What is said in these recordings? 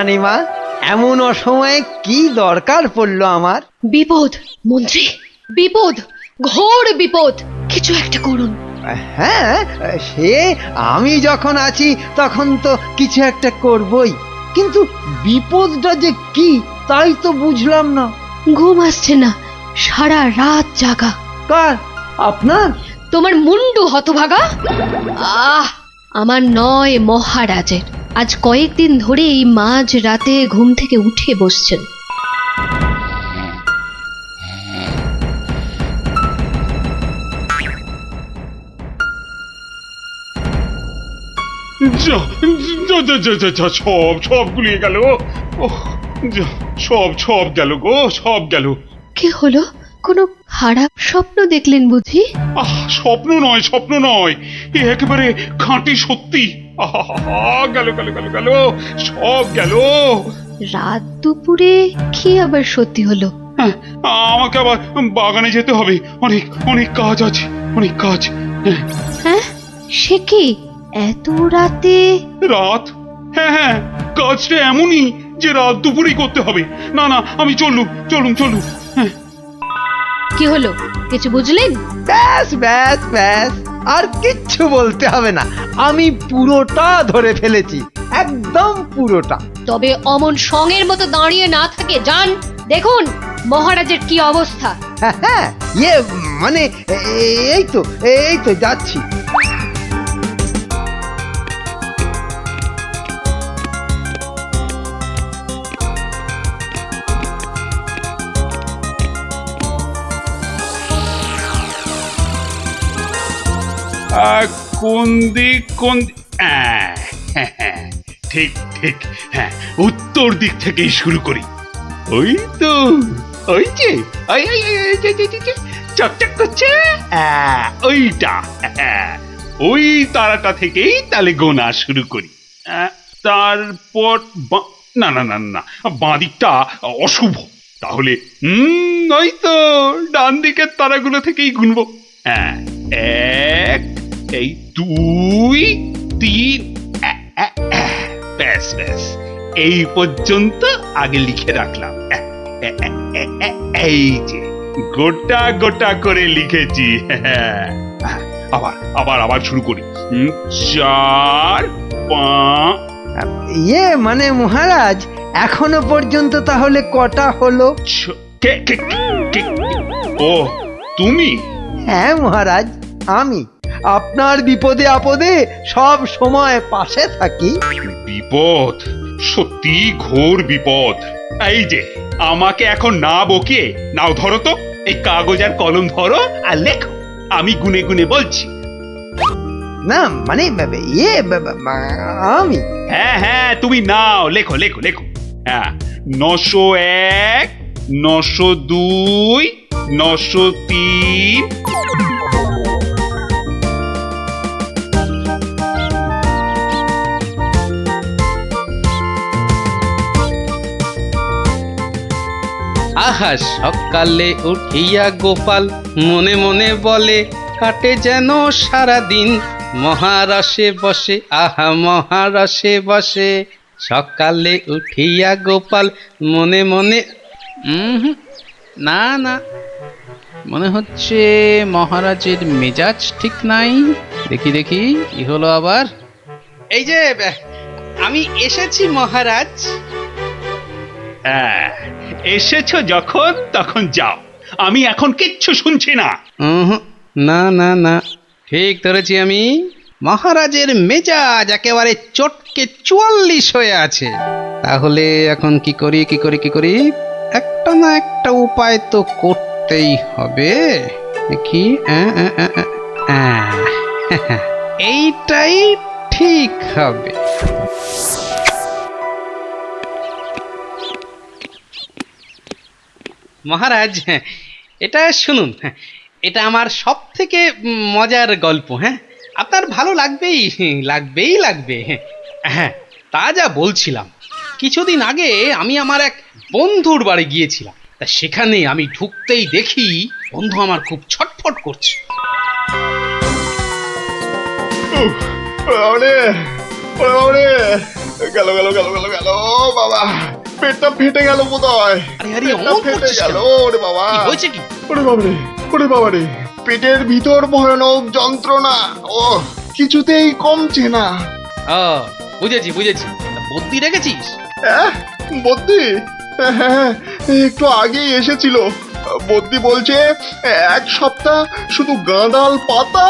রানীমা, এমন অসময়ে কি দরকার পড়লো আমার? বিপদ মন্ত্রী, বিপদ, ঘোর বিপদ, কিছু একটা করুন। হ্যাঁ, সে আমি যখন আছি তখন তো কিছু একটা করবই, কিন্তু বিপদটা যে কি তাই তো বুঝলাম না। ঘুম আসছে না, সারা রাত জাগা। কার? আপনার? তোমার মুন্ডু হতভাগা। আমার নয়, মহারাজের। আজ কয়েকদিন ধরেই মাঝ রাতে ঘুম থেকে উঠে বসছেন। যা যা যা যা যা যা, সব সব গুলিয়ে গেল। ওহ, যা, সব গেল গো, সব গেল। কি হলো? কোনো খারাপ স্বপ্ন দেখলেন বুঝি? স্বপ্ন নয়, স্বপ্ন নয়, এ একেবারে খাঁটি সত্যি। গেল গেল গেল গেল, সব গেল। রাত দুপুরে কি আবার সত্যি হলো? হ্যাঁ, আমাকে আবার বাগানে যেতে হবে, অনেক অনেক কাজ আছে, অনেক কাজ। হ্যাঁ, সে কি এত রাতে? রাত? হ্যাঁ হ্যাঁ, কাজটা এমনই যে রাত দুপুরেই করতে হবে। না না, আমি চললুম চলুন চলুন। হ্যাঁ, কি হলো, কিছু বুঝলেন? ব্যাস ব্যাস ব্যাস, আর কিচ্ছু বলতে হবে না, আমি পুরোটা ধরে ফেলেছি, একদম পুরোটা। তবে অমন সঙের মতো দাঁড়িয়ে না থাকে, যান দেখুন মহারাজের কি অবস্থা। হ্যাঁ হ্যাঁ, মানে এই তো যাচ্ছি। কোন দিক কোন ঠিক ঠিক, হ্যাঁ, উত্তর দিক থেকেই শুরু করি। ওই তো, ওই যে ওই ওই ওই, ওই, যে, যে, যে, যে, চকচক করছে, ওইটা, ওই তারাটা থেকেই তাহলে গোনা শুরু করি। তারপর না না না না, বাঁ দিকটা অশুভ, তাহলে ওই তো ডান দিকের তারাগুলো থেকেই গুনবো। হ্যাঁ, এক, এই দুই, তিন, ব্যাস ব্যাস, এই পর্যন্ত আগে লিখে রাখলাম। এই যে গোটা গোটা করে লিখেছি। আবার আবার আবার শুরু করি। চার, পাঁচ। মানে মহারাজ, এখনো পর্যন্ত তাহলে কটা হলো? ও, তুমি? হ্যাঁ মহারাজ, আমি আপনার বিপদে আপদে সব সময় পাশে থাকি। বিপদ? সত্যি ঘোর বিপদ। এই যে আমাকে এখন না বকিয়ে নাও, ধরো তো এই কাগজ আর কলম ধরো আর লেখো, আমি গুনে গুনে বলছি। না মানে আমি? হ্যাঁ হ্যাঁ, তুমি নাও, লেখো লেখো লেখো। হ্যাঁ, 901, 902, 903। আহা, সকালে উঠিয়া গোপাল মনে মনে বলে, কাটে যেন সারা দিন মহারসে বসে, আহা মহারসে বসে। সকালে উঠিয়া গোপাল মনে মনে, না না, মনে হচ্ছে মহারাজের মেজাজ ঠিক নাই। দেখি দেখি কি হলো আবার। এই যে আমি এসেছি মহারাজ। হ্যাঁ, এসেছো যখন তখন যাও, আমি এখন কিচ্ছু শুনছি না। না না না, ঠিক ধরেছি আমি। মহারাজের মেজাজ একেবারে চটকে 44 হয়ে আছে। তাহলে এখন কি করি কি করি কি করি, একটা না একটা উপায় তো করতেই হবে। দেখি, এইটাই ঠিক হবে। মহারাজ, এটা শুনুন, এটা আমার সব থেকে মজার গল্প। হ্যাঁ, আপনার ভালো লাগবেই লাগবেই লাগবে। হ্যাঁ, তা যা বলছিলাম, কিছুদিন আগে আমি আমার এক বন্ধুর বাড়ি গিয়েছিলাম। তা সেখানে আমি ঢুকতেই দেখি বন্ধু আমার খুব ছটফট করছে। গেল গেল গেল গেল গেল বাবা, পেটটা ফেটে গেল বোধহয়। আরে আরে পেটটা অমন ফেটে করছিস গেল কেন? ওরে বাবা। কি হয়েছে কি? ওরে বাবারে, ওরে বাবারে, পেটের ভিতর ভয়ানক যন্ত্রণা। ও কিছুতেই কমছে না। ও বুঝেছি বুঝেছি, তা বুদ্ধি রেখেছিস? বদ্যি, হ্যাঁ, একটু আগেই এসেছিল। বদ্যি বলছে 1 সপ্তাহ শুধু গাঁদাল পাতা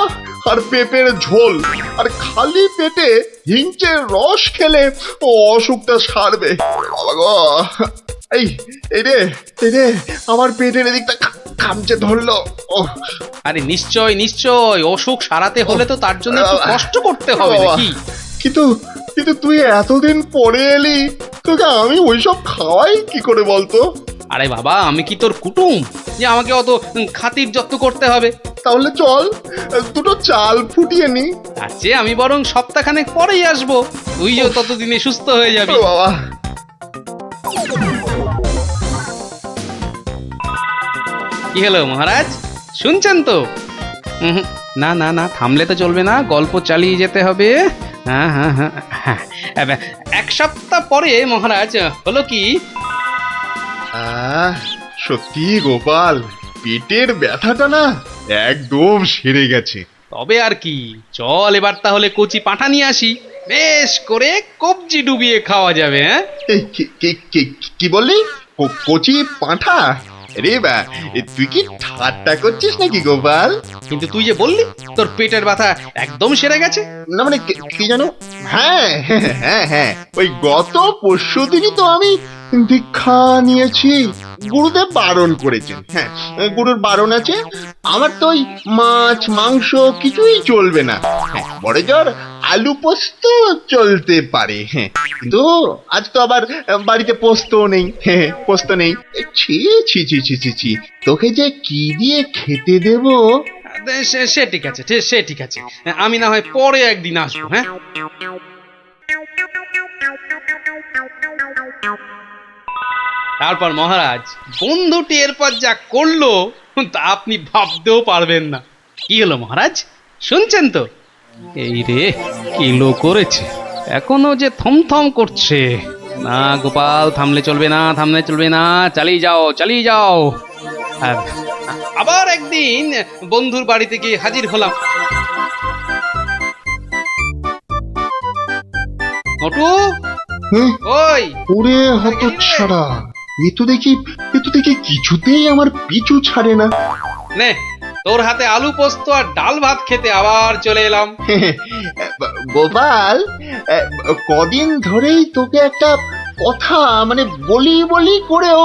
আর পেঁপের ঝোল আর খালি পেটে হিংচের রস খেলে ও অসুখটা সারবে। বাবা গো, এই এই রে, এই রে, আমার পেটের এদিকটা খামচে ধরলো। ও আরে নিশ্চয় নিশ্চয়, অসুখ সারাতে হলে তো তার জন্য একটু কষ্ট করতে হবে বাবা, নাকি? কিন্তু কিন্তু তুই এতদিন পরে এলি, তোকে আমি ওইসব খাওয়াই কি করে বলতো? আরে বাবা, আমি কি তোর কুটুম যে আমাকে অত খাতির যত্ন করতে হবে? তাহলে চল দুটো চাল ফুটিয়ে নি। তার চেয়ে আমি বরং সপ্তাহখানেক পরেই আসবো, তুইও ততদিনে সুস্থ হয়ে যাবি। ও বাবা, কি হলো মহারাজ, শুনছেন তো? না না না, থামলে তো চলবে না, গল্প চালিয়ে যেতে হবে। হ্যাঁ হ্যাঁ হ্যাঁ হ্যাঁ, 1 সপ্তাহ পরে মহারাজ হলো কি, সত্যি গোপাল, পেটের ব্যথাটা না একদম সেরে গেছে। তবে আর কি, চল এবার তাহলে কচি পাঁঠা নিয়ে আসি, বেশ করে কবজি ডুবিয়ে খাওয়া যাবে। হ্যাঁ এই, কি বললি? কচি পাঁঠা? রে বা, তুই কি ঠাট্টা করছিস নাকি গোপাল? কিন্তু তুই যে বললি তোর পেটের ব্যথা একদম সেরে গেছে। না মানে কি জানো, হ্যাঁ হ্যাঁ হ্যাঁ হ্যাঁ, ওই গত পরশুদিনই তো আমি দীক্ষা নিয়েছি। গুরুদেব বারণ করেছেন, হ্যাঁ গুরুর বারণ আছে। আমার তো ওই মাছ মাংস কিছুই চলবে না। হ্যাঁ, বড় জোর আলু পোস্ত চলতে পারে, হ্যাঁ, কিন্তু আজ তো আবার বাড়িতে পোস্ত নেই। হ্যাঁ, পোস্ত নেই। ছি ছি ছি ছি ছি ছি, তোকে যে কি দিয়ে খেতে দেবো? সে ঠিক আছে, সে ঠিক আছে, আমি না হয় পরে একদিন আসবো। হ্যাঁ তারপর মহারাজ, বন্ধুটি এরপর যা করলো তা আপনি ভাবতেও পারবেন না। কি হলো মহারাজ, শুনছেন তো? এই রে, কিলো করেছে, এখনো যে থমথম করছে। না গোপাল, থামলে চলবে না, থামলে চলবে না, চালিয়ে যাও চালিয়ে যাও। আর আবার একদিন বন্ধুর বাড়িতে গিয়ে হাজির হলাম। মোটু, ওই ওরে হতচ্ছাড়া, এ তো দেখি কিছুতেই আমার পিছু ছাড়ে না। নে, তোর হাতে আলু পোস্ত আর ডাল ভাত খেতে আবার চলে এলাম। গোপাল, কদিন ধরেই তোকে একটা কথা মানে বলি বলি করেও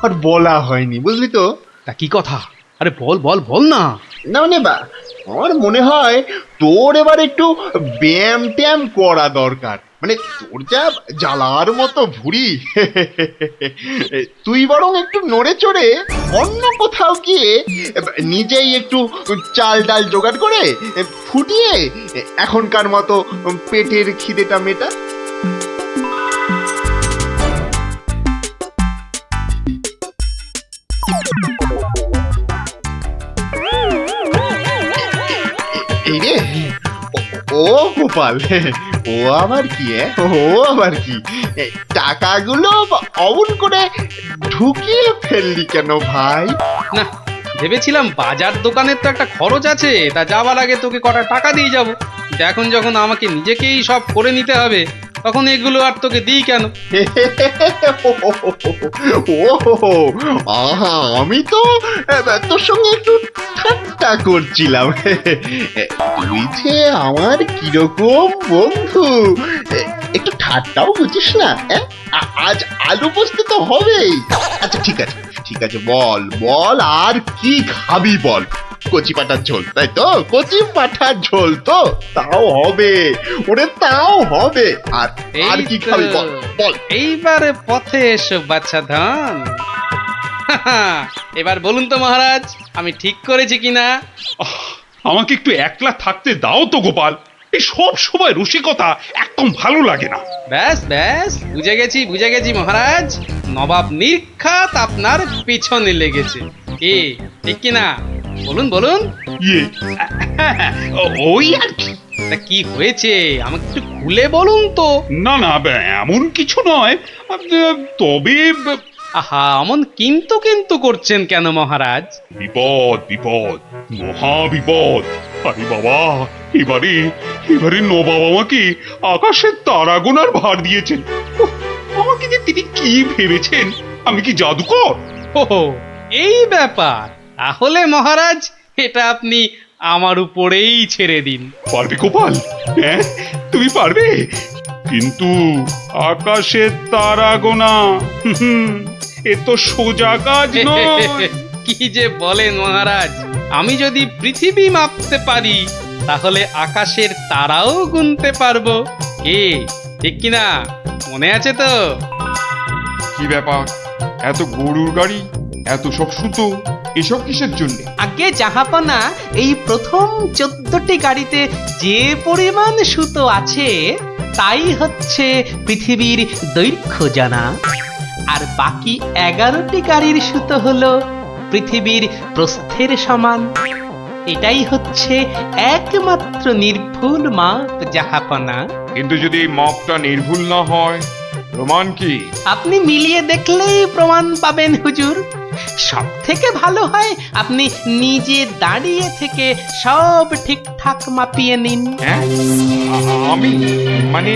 আর বলা হয়নি, বুঝলি তো? তা কি কথা? আরে বল বল বল না। না মানে আমার মনে হয় তোর এবার একটু ব্যায়াম ট্যায়াম করা দরকার। মানে তোর যা জ্বালার মতো ভুঁড়ি, তুই বরং একটু নড়ে চড়ে অন্য কোথাও গিয়ে নিজেই একটু চাল ডাল জোগাড় করে ফুটিয়ে এখনকার মতো পেটের খিদেটা মেটা। এই রে, ও গোপাল, ও আবার কি? ও আবার কি? টাকাগুলো অমন করে ঢুকিয়ে ফেললি কেন ভাই? না, ভেবেছিলাম বাজার দোকানের তো একটা খরচ আছে, তা যাওয়ার আগে তোকে কটা টাকা দিয়ে যাব। এখন যখন আমাকে নিজেকেই সব করে নিতে হবে, তখন এগুলো আর তোকে দিই কেন? ও আহা, আমি তো তোর সঙ্গে একটু ঠাট্টা করছিলাম। তুই যে আমার কিরকম বন্ধু, একটু ঠাট্টাও বুঝিস না? আজ আলু পোস্ত তো হবেই। আচ্ছা ঠিক আছে ঠিক আছে, বল বল, আর কি খাবি বল? কচি পাঠার ঝোল, তাই তো? কচি পাঠার ঝোল তো তাও হবে, ওরে তাও হবে। আর আর কি খাবি বল বল। এইবারে পথে এসো বাচ্চা ধন। এবার বলুন তো মহারাজ, আমি ঠিক করেছি কিনা? আমাকে একটু একলা থাকতে দাও তো গোপাল, এই সব সময় রসিকতা একদম ভালো লাগে না। ব্যাস ব্যাস, বুঝে গেছি মহারাজ, নবাব নির্ঘাত আপনার পিছনে লেগেছে। কি ঠিক কিনা? বলুন বলুন। ইয়ে, ওই আর কি। তা কি হয়েছে আমাকে একটু খুলে বলুন তো। না না, এমন কিছু নয়। তবে আহা, অমন কিন্তু কিন্তু করছেন কেন মহারাজ? বিপদ বিপদ, মহা বিপদ। আরে বাবা, এবারে এবারে নবাব আমাকে আকাশের তারা গোনার ভার দিয়েছেন। উফ, আমাকে যে তিনি কি ভেবেছেন, আমি কি জাদুকর? ও, এই ব্যাপার। তাহলে মহারাজ, এটা আপনি আমার উপরেই ছেড়ে দিন। পারবে গোপাল? হ্যাঁ, তুমি পারবে? কিন্তু আকাশের তারা গোনা, এ তো সোজা কাজ নয়। কি যে বলেন মহারাজ, আমি যদি পৃথিবী মাপতে পারি তাহলে আকাশের তারাও গুনতে পারবো। কি ঠিক কিনা? মনে আছে তো? কি ব্যাপার, এত গরুর গাড়ি, এত সব সুতো, এসব কিসের জন্য? আগে জাহাপনা, এই প্রথম 14টি গাড়িতে যে পরিমাণ সুতো আছে তাই হচ্ছে পৃথিবীর দৈর্ঘ্য জানা, আর বাকি 11টি গাড়ির সুতো হলো পৃথিবীর প্রস্থের সমান। এটাই হচ্ছে একমাত্র নির্ভুল মাপ জাহাপনা। কিন্তু যদি এই মাপটা নির্ভুল না হয়, প্রমাণ কি? আপনি মিলিয়ে দেখলেই প্রমাণ পাবেন হুজুর। সব থেকে ভালো হয় আপনি নিজে দাঁড়িয়ে থেকে সব ঠিকঠাক মাপিয়ে নিন। হ্যাঁ, আমি মানে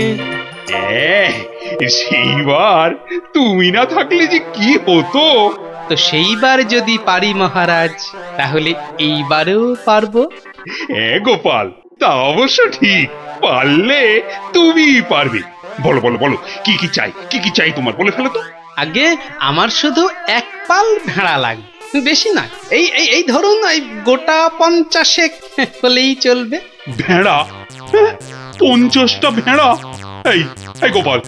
সেইবার তুমি না থাকলে যে কি হতো। তো সেইবার যদি পারি মহারাজ, তাহলে এইবারেও পারবো। হ্যাঁ গোপাল, তা অবশ্য ঠিক। পারলে তুমি পারবে। বলো বলো বলো, কি কি চাই, কি কি চাই তোমার, বলে ফেলো তো। আগে আমার শুধু এক পাল ভেড়া লাগবে, বেশি না। এই এই এই ধরুন, এই গোটা 50 হলেই চলবে। ভেড়া? হ্যাঁ, 50টা ভেড়া? এই এই গোপাল,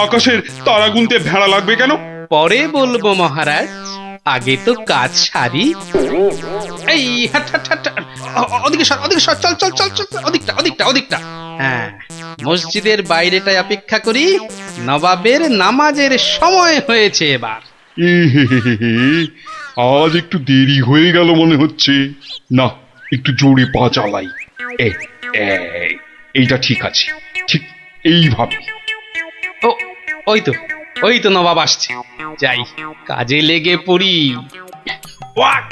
আকাশের তারা গুনতে ভেড়া লাগবে কেন? পরে বলবো মহারাজ, আগে তো কাজ সারি। এই হাট হাট হাট, ওদিকে সর, ওদিকে সর, চল চল চল চল, ওদিকটা ওদিকটা ওদিকটা। হ্যাঁ, মসজিদের বাইরেটায় অপেক্ষা করি, নবাবের নামাজের সময় হয়েছে এবার। আজ একটু দেরি হয়ে গেল মনে হচ্ছে। না, একটু জোরে পা চালাই। এইটা ঠিক আছে, ঠিক এইভাবে। ও, ওই তো ওই তো নবাব আসছে, যাই কাজে লেগে পড়ি। ওয়াক,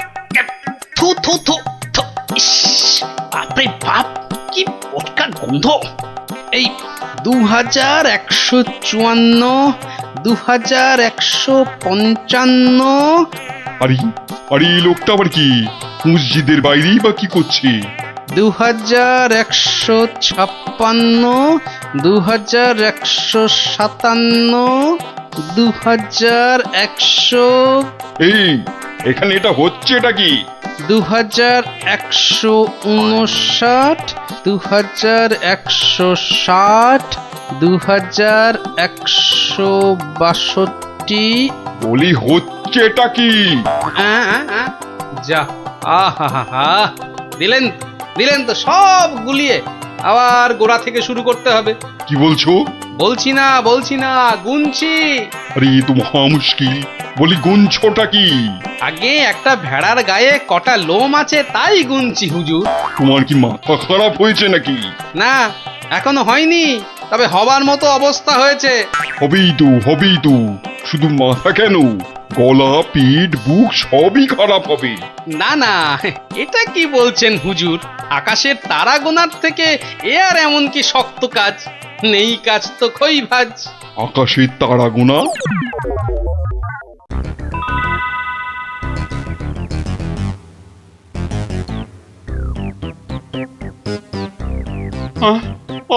থু থু থু থু, ইস, বাপরে বাপ, কি পটকা গন্ধ। এই 2154, 2155। আরে আরে, এই লোকটা আবার কি মসজিদের বাইরেই বা কি করছে? 2156, 2157, 2100, এই, এখানে এটা হচ্ছেটা কি? 2159, 2160, 2162। বলি হচ্ছেটা কি? যা, আহা, দিলেন দিলেন তো সব গুলিয়ে। আবার গোড়া থেকে শুরু করতে হবে। কি বলছো? বলছি না, গুনছি। আরে এ তো মহা মুশকিল। বলি গুনছোটা কি? আগে একটা ভেড়ার গায়ে কটা লোম আছে তাই গুনছি হুজুর। তোমার কি মাথা খারাপ হয়েছে নাকি? না, এখনো হয়নি, তবে হবার মতো অবস্থা হয়েছে। হবেই তো, শুধু মাথা কেন, গলা, পিঠ, বুক সবই খারাপ হবে। না, এটা কি বলছেন হুজুর? আকাশের তারা গোনার থেকে এ আর এমন কি শক্ত কাজ? নেই কাজ তো খই ভাজ। আকাশের তারা গোনা?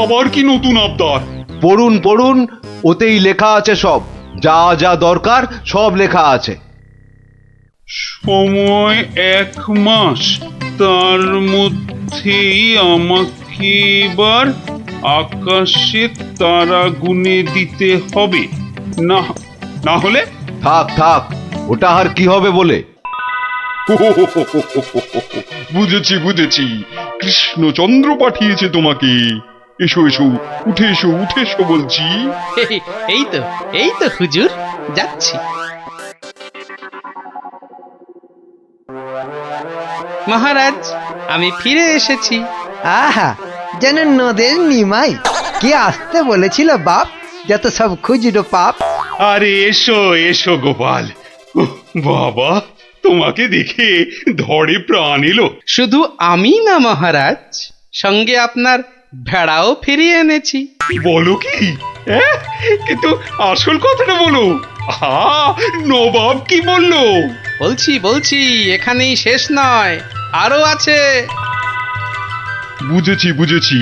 আবার কি নতুন আবদার? পড়ুন পড়ুন, ওতেই লেখা আছে সব, যা যা দরকার সব লেখা আছে। সময় 1 মাস, তার মধ্যেই আমাকে এবার আকাশে তারা গুনে দিতে হবে। না, না হলে থাক থাক, ওটা আর কি হবে বলে। বুঝেছি, কৃষ্ণচন্দ্র পাঠিয়েছে তোমাকে। এসো উঠে এসো বলছি। এই তো হুজুর, যাচ্ছি। মহারাজ, আমি ফিরে এসেছি। আহা, যেন নদের নিমাই। কে আসতে বলেছিল বাপ, যত সব খুচরো পাপ। আরে এসো এসো গোপাল। উহ, বাবা, তোমাকে দেখে ধরে প্রাণ এলো। শুধু আমি না মহারাজ, সঙ্গে আপনার ভেড়াও ফিরিয়ে এনেছি। বলো কি? হ্যাঁ? কিন্তু আসল কথাটা বলো। নবাব কি বললো? বলছি এখানেই শেষ নয়, আরো আছে। বুঝেছি।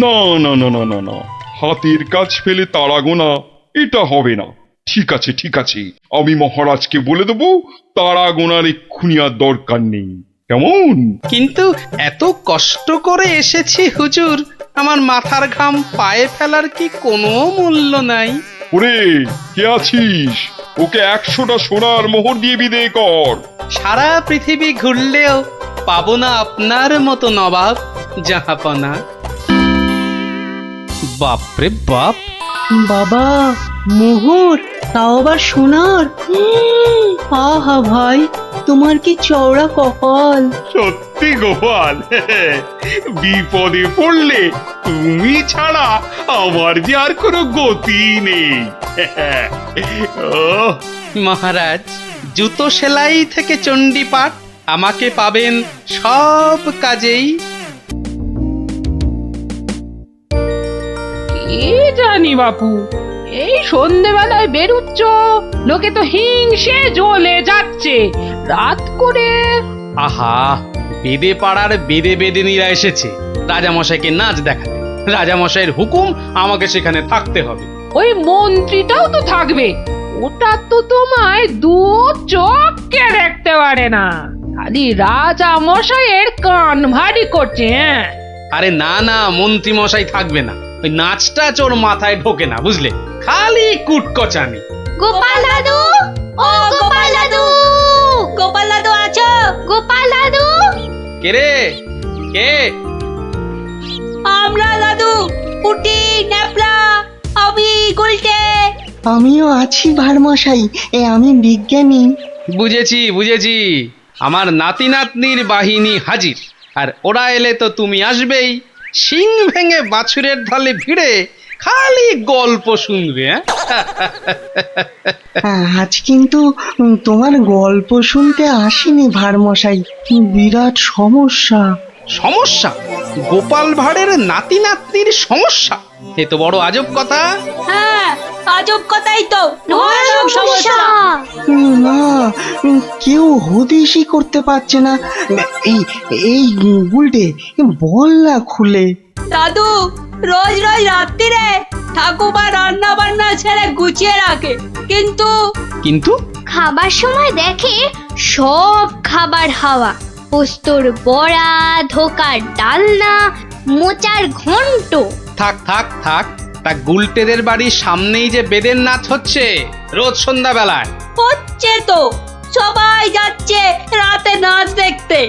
না না না না না না, হাতের কাজ ফেলে তারা গোনা এটা হবে না। ঠিক আছে, আমি মহারাজকে বলে দেবো তারা গোনার এক্ষুনি আর দরকার নেই, কেমন? কিন্তু এত কষ্ট করে এসেছি হুজুর, আমার মাথার ঘাম পায়ে ফেলার কি কোনো মূল্য নাই? ওরে, কে আছিস? ওকে 100টা সোনার মোহর দিয়ে বিদে কর। সারা পৃথিবী ঘুরলেও পাবো না আপনার মতো নবাব জাহাপনা। বাপরে বাপ! বাবা, মোহর, তাও আবার সোনার। আহা ভাই, তোমার কি চওড়া কপাল। সত্যি গোপাল, বিপদে পড়লে তুমি ছাড়া আমার যে আর কোনো গতি নেই। ওহ, মহারাজ, জুতো সেলাই থেকে চণ্ডীপাঠ আমাকে পাবেন সব কাজেই। কি জানি বাপু, এই সন্ধেবেলায় বেরুচ্ছ, লোকে তো হিংসে জ্বলে যাচ্ছে। রাত করে আহা, বেদে পাড়ার বেদেনীরা এসেছে রাজামশাইকে নাচ দেখাতে। রাজামশাইয়ের হুকুম, আমাকে সেখানে থাকতে হবে। ওই মন্ত্রীটাও তো থাকবে, ওটা তো তোমায় দু চোখকে দেখতে পারে না, খালি রাজা মশাইয়ের কান ভারী করছে। হ্যাঁ, আরে না না, মন্ত্রী মশাই থাকবে না, ওই নাচটা ওর মাথায় ঢোকে না, বুঝলে? খালি কুটকচানি। গোপাল দাদু, ও গোপাল দাদু, গোপাল দাদু আছো? গোপাল দাদু, কে রে? কে? আমরা দাদু, পুটি, ন্যাপলা, আমি গুলটে। আমিও আছি ভারমশাই, আমি বিজ্ঞানী। বুঝেছি, আমার নাতি নাতনির বাহিনী হাজির, আর ওরা এলে তো তুমি আসবেই। শিং ভেঙে বাছুরের ঢালে ভিড়ে খালি গল্প শুনবে। আজ কিন্তু তোমার গল্প শুনতে আসিনি ভারমশাই, বিরাট সমস্যা। সমস্যা? গোপাল ভাঁড়ের নাতি নাতনির সমস্যা? এ তো বড় আজব কথা। হ্যাঁ, আজব কথাই তো। সমস্যা না, কেউ হদিশই করতে পারছে না। এই এই গুলটে, বল না খুলে। দাদু রোজ রোজ রাত্রিরে ঠাকুমা রান্না বান্না ছেড়ে গুছিয়ে রাখে, কিন্তু খাবার সময় দেখে সব খাবার হাওয়া, পোস্তর বড়া, ধোকার ডালনা, মোচার ঘন্ট। থাক তা গুলটেদের বাড়ির সামনেই যে বেদের নাচ হচ্ছে রোজ সন্ধ্যাবেলায়। হচ্ছে তো, সবাই যাচ্ছে রাতে নাচ দেখতে,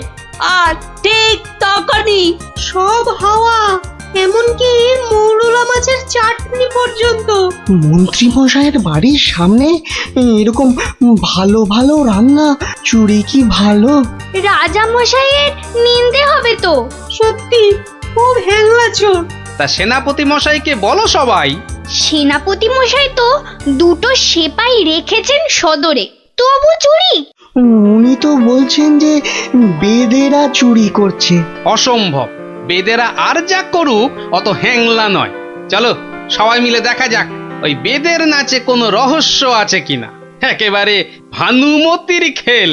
আর ঠিক তখনই সব হাওয়া, এমনকি মৌরলা মাছের চাটনি পর্যন্ত। মন্ত্রী মশাইয়ের বাড়ির সামনে এরকম ভালো ভালো রান্না, চুরি কি ভালো। রাজা মশাইয়ের নিন্দে হবে তো। সত্যি খুব হ্যাংলা চোর। তা সেনাপতি মশাইকে বলো সবাই। সেনাপতি মশাই তো দুটো সেপাই রেখেছেন সদরে, তবু চুরি। উনি তো বলছেন যে বেদেরা চুরি করছে। অসম্ভব, বেদেরা আর যা করুক অত হ্যাংলা নয়। চলো সবাই মিলে দেখা যাক ওই বেদের নাচে কোনো রহস্য আছে কিনা। একেবারে ভানুমতির খেল।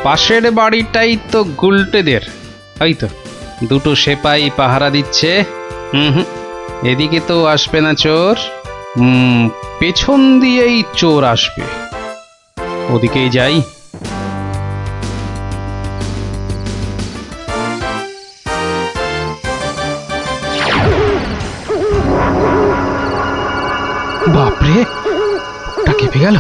পাশের বাড়িটাই তো গুলটেদের, ওই তো দুটো সেপাই পাহারা দিচ্ছে। হুম, এদিকে তো আসবে না চোর। পেছন দিয়েই চোর আসবে, ওদিকেই যাই। বাপরে, ওটা কেঁপে গেল।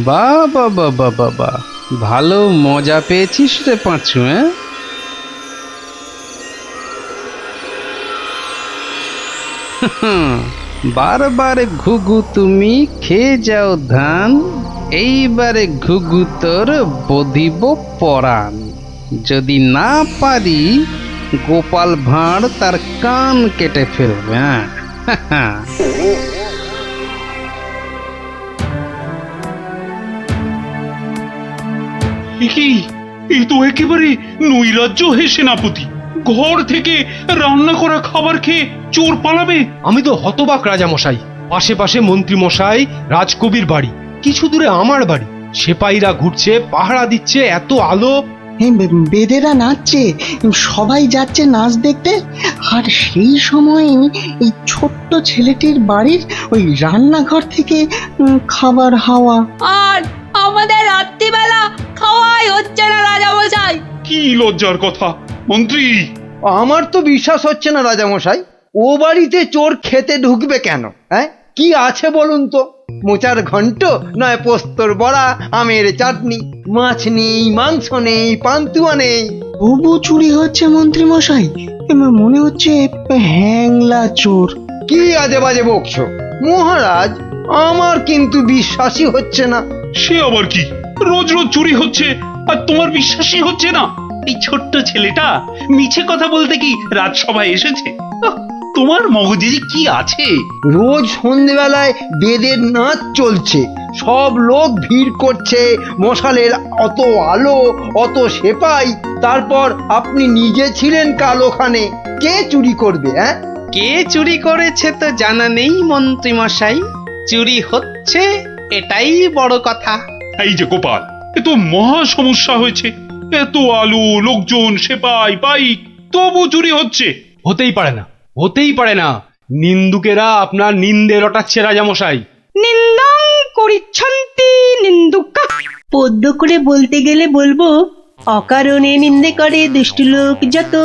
বাবা বাবা বাবা, ভালো মজা পেয়েছিস রে পাঁচু। বারবার ঘুঘু তুমি খেয়ে যাও ধান, এইবারে ঘুঘু তোর বধিব পরাণ। যদি না পারি গোপাল ভাঁড় তার কান কেটে ফেলবে। হ্যাঁ কি, এই তো একেবারে নৈরাজ্য হে সেনাপতি। ঘর থেকে রান্না করা খাবার খেয়ে চোর পালাবে? আমি তো হতবাক রাজামশাই। পাশে পাশে মন্ত্রী মশাই, রাজকবির বাড়ি, কিছু দূরে আমার বাড়ি। সেপাইরা ঘুরছে, পাহারা দিচ্ছে, এত আলো। বেদেরা নাচছে, সবাই যাচ্ছে নাচ দেখতে। আর সেই সময় এই ছোট্ট ছেলেটির বাড়ির ওই রান্নাঘর থেকে খাবার হাওয়া। আর আমাদের রাত্রিবেলা খাওয়াই হচ্ছে না রাজামশাই। কি লজ্জার কথা মন্ত্রী। আমার তো বিশ্বাস হচ্ছে না রাজামশাই, ও বাড়িতে চোর খেতে ঢুকবে কেন? হ্যাঁ, কি আছে বলুন তো? মোচার ঘন্ট, নয় পোস্তর বড়া, আমের চাটনি, মাছ নেই, মাংস নেই, পান্তুয়া নেই। তবু চুরি হচ্ছে মন্ত্রী মশাই, মনে হচ্ছে হ্যাংলা চোর। কি আজে বাজে বকছো মহারাজ, আমার কিন্তু বিশ্বাসই হচ্ছে না। সে আবার কি? রোজ রোজ চুরি হচ্ছে আর তোমার বিশ্বাসই হচ্ছে না? এই ছোট্ট ছেলেটা মিছে কথা বলতে কি রাজসভায় এসেছে? তোমার মগজে যে কি আছে? রোজ সন্ধ্যেবেলায় বেদের নাচ চলছে, সব লোক ভিড় করছে, মশালের অত আলো, অত সেপাই, তারপর আপনি নিজে ছিলেন কাল ওখানে। কে চুরি করবে? হ্যাঁ, কে চুরি করেছে তো জানা নেই মন্ত্রী মশাই, চুরি হচ্ছে এটাই বড় কথা। এই যে গোপাল, এ তো মহা সমস্যা হয়েছে। এত আলো, লোকজন, সেপাই, বাইক, তবু চুরি হচ্ছে। হতেই পারে না, হতেই পারে না। নিন্দুকেরা আপনার নিন্দে রটাচ্ছে রাজামশাই। নিন্দং করিচ্ছন্তি নিন্দুকা। পদ্য করে বলতে গেলে বলবো, অকারণে নিন্দে করে দুষ্টু লোক যত,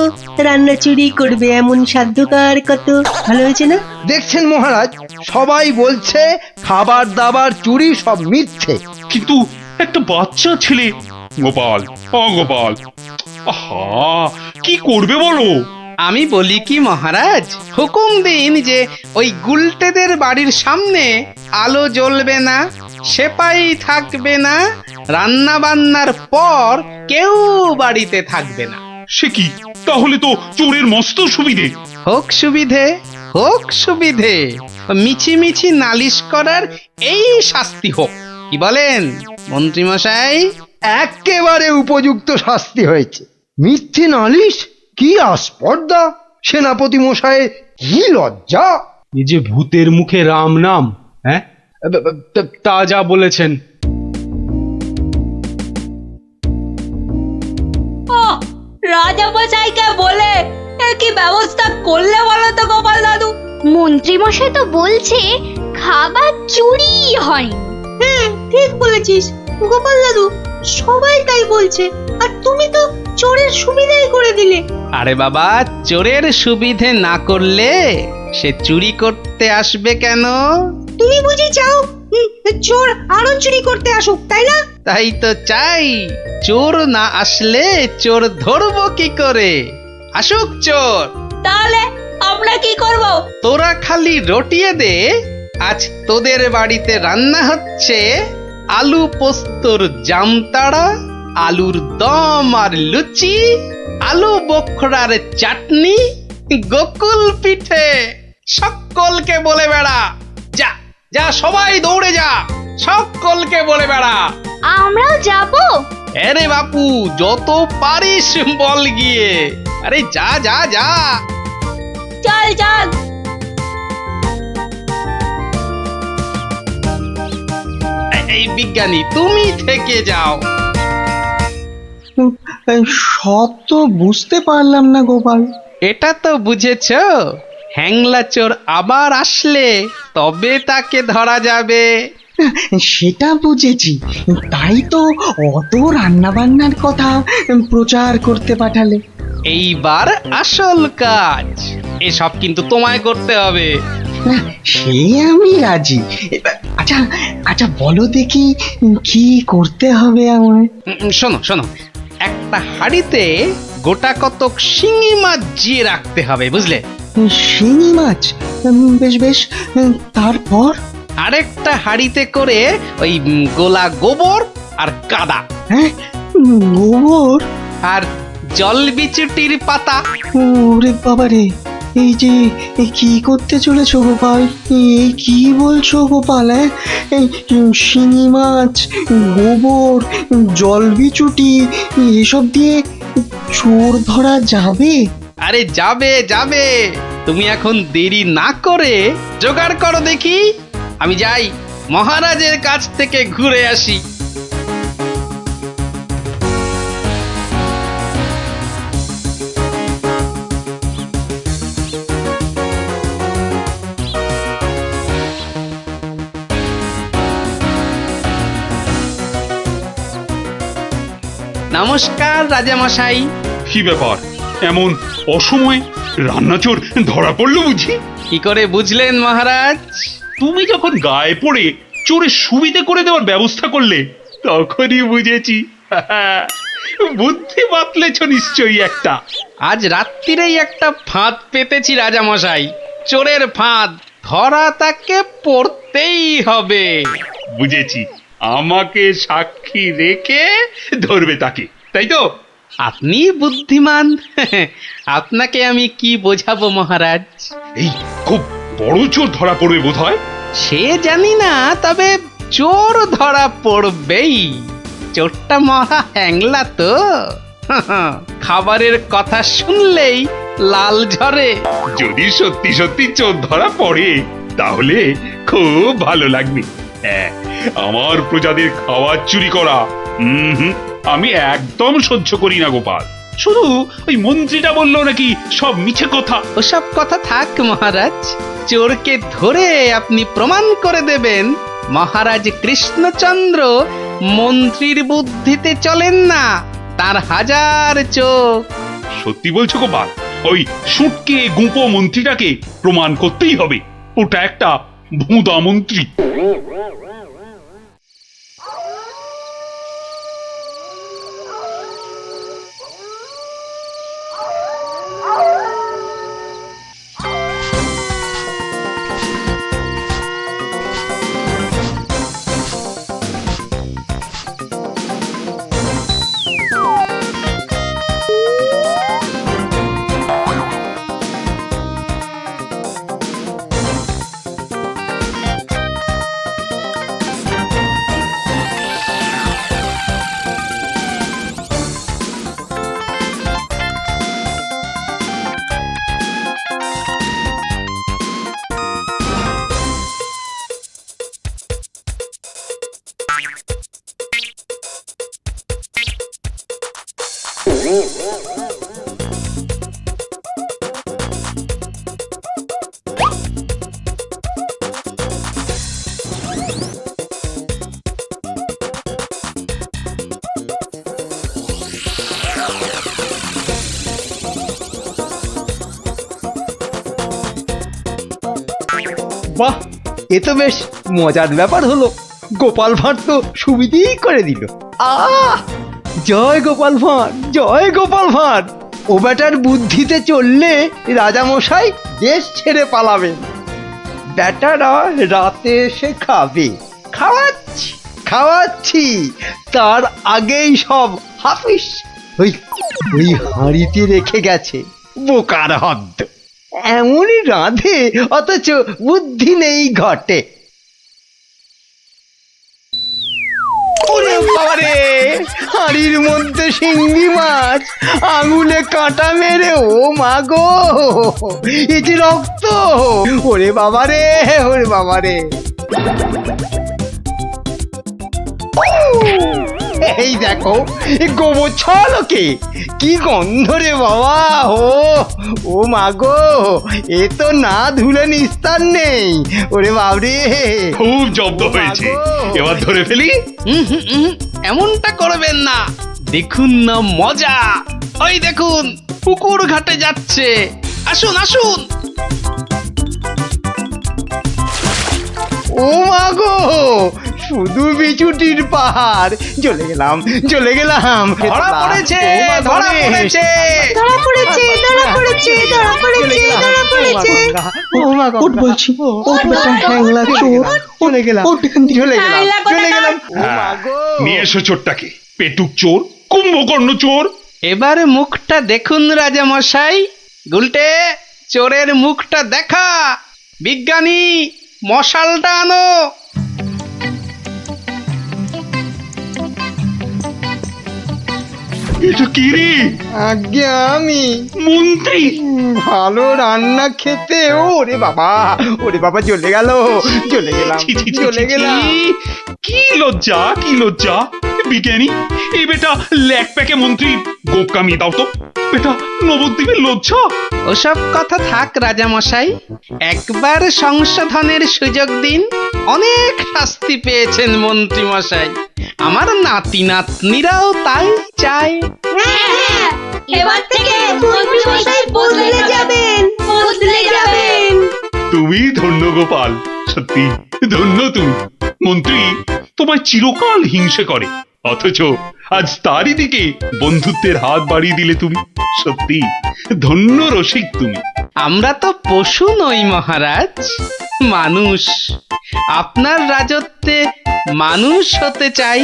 রান্না চুরি করবে এমন সাধ্যকার কত। ভালো হয়েছে না? দেখছেন মহারাজ, সবাই বলছে খাবার দাবার চুরি সব মিথ্যে। কিন্তু একটা বাচ্চা ছেলে। গোপাল, গোপাল, আহা, কি করবে বলো? আমি বলি কি মহারাজ, হুকুম দিন যে ওই গুলটেদের বাড়ির সামনে আলো জ্বলবে না, সেপাই থাকবে না, রান্না বান্নার পর কেউ বাড়িতে থাকবে না। সে কি? তাহলে তো চোরের মস্ত সুবিধে। হোক সুবিধে, হোক সুবিধে, মিছি মিছি নালিশ করার এই শাস্তি হোক। কি বলেন মন্ত্রী মশাই? একেবারে উপযুক্ত শাস্তি হয়েছে। মিথ্যে নালিশ, কি আস্পর্ধা! সেনাপতি মশাইয়ের কি লজ্জা! এই যে ভূতের মুখে রাম নাম। হ্যাঁ, তা যা বলেছেন। রাজামশাইকে বলে কি ব্যবস্থা করলে বলো তো গোপাল দাদু? মন্ত্রী মশাই তো বলছে খাবার চুরি হয়। হ্যাঁ, ঠিক বলেছিস গোপাল দাদু, সবাই তাই বলছে। আর তুমি তো চোরের সুবিধাই করে দিলে। আরে বাবা, চোরের সুবিধে না করলে সে চুরি করতে আসবে কেন? তুমি বুঝি চাও চোর আরো চুরি করতে আসুক, তাই না? তাই তো চাই। চোর না আসলে চোর ধরবো কি করে? আসুক চোর। তাহলে আমরা কি করব? তোরা খালি রটিয়ে দে, আজ তোদের বাড়িতে রান্না হচ্ছে আলু পোস্তর জামতাড়া, আলুর দম আর লুচি, আলু বোখরার চাটনি, গোকুল পিঠে। সকলকে বলে বেড়া, যা যা, সবাই দৌড়ে যা, সকলকে বলে বেড়া। আমরাও যাব? আরে বাপু যত পারিস বল গিয়ে, আরে যা যা যা। চল চল। এই বিজ্ঞানী তুমি থেকে যাও। সব তো বুঝতে পারলাম না গোপাল। এটা তো বুঝেছ, হ্যাংলা চোর আবার আসলে তবে তাকে ধরা যাবে। সেটা বুঝেছি, তাই তো অত রান্না বান্নার কথা প্রচার করতে পাঠালে। এইবার আসল কাজ, এসব কিন্তু তোমায় করতে হবে। না, সে আমি রাজি। আচ্ছা আচ্ছা, বলো দেখি কি করতে হবে আমায়। শোনো শোনো, একটা হাঁড়িতে গোটা কতক শিঙি মাছ জিয়ে রাখতে হবে, বুঝলে? শিঙি মাছ? বেশ বেশ, তারপর? আরেকটা হাঁড়িতে করে ওই গোলা গোবর আর কাদা। হ্যাঁ, গোবর আর জল বিচুটির পাতা। ওরে বাবারে, এই যে কি করতে চলেছো গোপাল? এই কি বলছো গোপাল? এই শিঙি মাছ, গোবর, জলবিচুটি এসব দিয়ে চোর ধরা যাবে? আরে যাবে যাবে, তুমি এখন দেরি না করে জোগাড় করো দেখি। আমি যাই মহারাজের কাছ থেকে ঘুরে আসি। নমস্কার রাজামশাই। কি ব্যাপার, এমন অসময়ে রান্নাচোর ধরা পড়লো বুঝি? কি করে বুঝলেন মহারাজ? তুমি যখন গায়ে পড়ে চোরের সুবিধে করে দেওয়ার ব্যবস্থা করলে তখনই বুঝেছি। বুদ্ধি বাতলেছ নিশ্চয়ই একটা। আজ রাত্রিরেই একটা ফাঁদ পেতেছি রাজামশাই, চোরের ফাঁদ। ধরা তাকে পড়তেই হবে। বুঝেছি, আমাকে সাক্ষী রেখে ধরবে তাকে, তাই তো? আপনি বুদ্ধিমান, আপনাকে আমি কি বোঝাবো মহারাজ? এই খুব বড় চোর ধরা পড়বে বোধহয়। সে জানি না, তবে চোর ধরা পড়বেই। চোরটা মহা হ্যাংলা তো, খাবারের কথা শুনলেই লাল ঝরে। যদি সত্যি সত্যি চোর ধরা পড়ে তাহলে খুব ভালো লাগবে। হ্যাঁ, আমার প্রজাদের খাবার চুরি করা আমি একদম সহ্য করি না গোপাল। শুধু ওই মন্ত্রীটা বললো নাকি সব মিছে কথা। ওসব কথা থাক মহারাজ, চোরকে ধরে আপনি প্রমাণ করে দেবেন মহারাজ কৃষ্ণচন্দ্র মন্ত্রীর বুদ্ধিতে চলেন না, তার হাজার চোখ। সত্যি বলছো গোপাল? ওই সুটকে গুঁপো মন্ত্রীটাকে প্রমাণ করতেই হবে ওটা একটা ভুঁদা মন্ত্রী। বাহ, এ তো বেশ মজার ব্যাপার হলো। গোপাল ভাঁড় তো সুবিধেই করে দিল। আহ, জয় গোপাল ভাঁড়, জয় গোপাল ভাঁড়। ও বেটার বুদ্ধিতে চললে রাজামশাই দেশ ছেড়ে পালাবেন। বেটারা রাতে এসে খাবে, খাওয়াচ্ছি খাওয়াচ্ছি, তার আগেই সব হাফিস। ওই ওই হাঁড়িতে রেখে গেছে, বোকার হদ্দ। এমনই রাঁধে অথচ বুদ্ধি নেই ঘটে। ওরে বাবারে, হাড়ির মধ্যে শিঙ্গি মাছ, আঙুলে কাঁটা মেরে, ও মা গো, এই যে রক্ত! ওরে বাবারে, ওরে বাবারে! এই দেখো, গোবর ছলকে কি গন্ধ রে বাবা! ও মা গো, এ তো না ধুলে নিস্তার নেই। ওরে বাবরে, খুব জব্দ হয়েছে, এবার ধরে ফেলি। এমনটা করবেন না, দেখুন না মজা। ওই দেখুন, পুকুর ঘাটে যাচ্ছে। আসুন আসুন। ও মা গো, শুধু বিচুটির পাহাড়! চলে গেলাম, চলে গেলাম। ধরা পড়েছে, ধরা পড়েছে। ধরা পড়েছে, ধরা পড়েছে, ধরা পড়েছে, ধরা পড়েছে। ও মা গো, ওঠ বলছি, ওঠ বেটা হ্যাংলা চোর। চলে গেলাম, ওঠ এখান থেকে। চলে গেলাম, চলে গেলাম। ও মা হ্যাঁ, গো, নিয়ে এসো চোরটাকে। পেটুক চোর, কুম্ভকর্ণ চোর। এবার মুখটা দেখুন রাজা মশাই। গুলটে, চোরের মুখটা দেখা। বিজ্ঞানী, মশালটা আনো। এটা কি রে? আজ্ঞে আমি মন্ত্রী! ভালো রান্না খেতে। ওরে বাবা, ওরে বাবা, চলে গেল, চলে গেলাম, ছি, ছি, ছি, চলে ছি, গেলাম। ছি। কি লজ্জা, কি লজ্জা! বিজ্ঞানী, এই বেটা ল্যাক প্যাকে মন্ত্রী গোপ কামিয়ে দাও তো। বেটা নবদ্বীপের লজ্জা। ওসব কথা থাক রাজা মশাই, একবার সংশোধনের সুযোগ দিন। অনেক শাস্তি পেয়েছেন মন্ত্রী মশাই, আমার নাতি নাতনিরাও তাই চায়। হ্যাঁ, এবার থেকে মন্ত্রীমশাই বদলে যাবেন, বদলে যাবেন। তুমি ধন্য গোপাল, সত্যি ধন্য তুমি। মন্ত্রী তোমায় চিরকাল হিংসে করে, অথচ আজ তারই দিকে বন্ধুত্বের হাত বাড়িয়ে দিলে তুমি। সত্যি ধন্য রসিক তুমি। আমরা তো পশু নই মহারাজ, মানুষ। আপনার রাজত্বে মানুষ হতে চাই।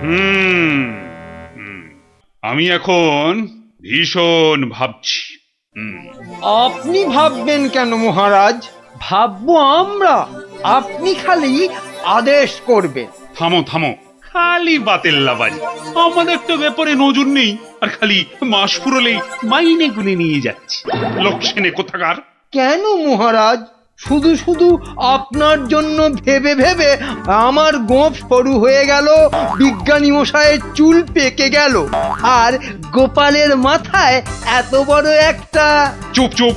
হুম হুম, আমি এখন ভীষণ ভাবছি। আপনি ভাববেন কেন মহারাজ? ভাববো আমরা। আপনি খালি আদেশ করবেন। থামো থামো, খালি বাতেল্লাবাজি। আমাদের তো ব্যাপারে নজর নেই, আর খালি মাস ফুরলেই মাইনে গুনে নিয়ে যাচ্ছে। লক্ষণে কোথাকার। কেন মহারাজ? শুধু শুধু আপনার জন্য ভেবে ভেবে আমার গোঁফ সরু হয়ে গেল, বিজ্ঞানী মশাইয়ের চুল পেকে গেল, আর গোপালের মাথায় এত বড় একটা... চুপ চুপ,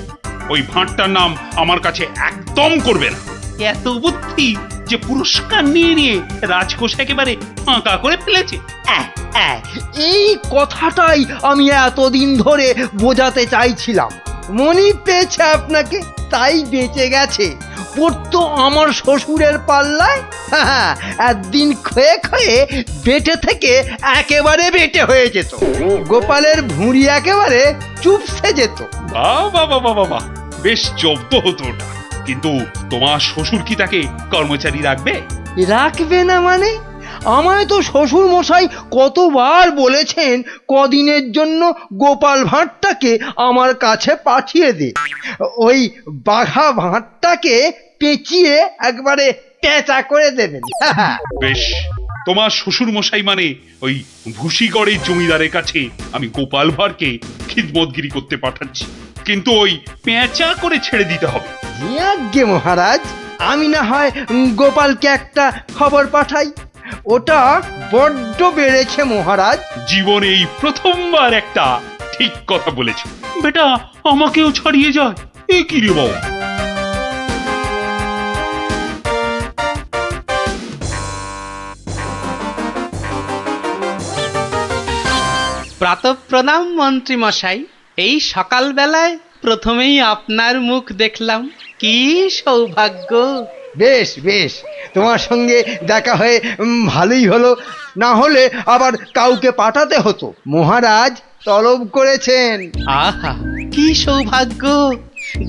ওই ভাঁটটার নাম আমার কাছে একদম করবে না। এত বুদ্ধি যে পুরস্কার নিয়ে নিয়ে রাজকোষ একেবারে ফাঁকা করে ফেলেছে। এই কথাটাই আমি এতদিন ধরে বোঝাতে চাইছিলাম। মনি পেয়েছে আপনাকে, তাই বেঁচে গেছে। পড়তো আমার শ্বশুরের পাল্লায়, একদিন ক্ষয়ে ক্ষয়ে বেটে থেকে একেবারে বেটে হয়ে যেত। গোপালের ভুঁড়ি একেবারে চুপসে যেত। বাবা বাবা বাবা, বেশ জব্দ হতো ওটা। কিন্তু তোমার শ্বশুর কি তাকে কর্মচারী রাখবে? রাখবে না মানে? আমায় তো শ্বশুর মশাই কতবার বলেছেন কদিনের জন্য গোপাল ভাঁড়টাকে আমার কাছে পাঠিয়ে দে। ওই বাঘা ভাঁড়টাকে পেঁচিয়ে একবারে পেঁচা করে দেবেন। বেশ, তোমার শ্বশুর মশাই মানে ওই ভুসিগড়ের জমিদারের কাছে আমি গোপাল ভাঁড়কে খিদমতগিরি করতে পাঠাচ্ছি, কিন্তু ওই পেঁচা করে ছেড়ে দিতে হবে। আজ্ঞে মহারাজ, আমি না হয় গোপালকে একটা খবর পাঠাই। ওটা বড্ড বেড়েছে মহারাজ। জীবনে এই প্রথমবার একটা ঠিক কথা বলেছে। বেটা আমাকেও ছাড়িয়ে যায়, এ কি রে বাবা? প্রাতঃপ্রণাম মন্ত্রী মশাই। এই সকালবেলায় প্রথমেই আপনার মুখ দেখলাম, কি সৌভাগ্য। বেশ বেশ, তোমার সঙ্গে দেখা হয়ে ভালোই হলো, না হলে আবার কাউকে পাঠাতে হতো। মহারাজ তলব করেছেন। আহা, কি সৌভাগ্য!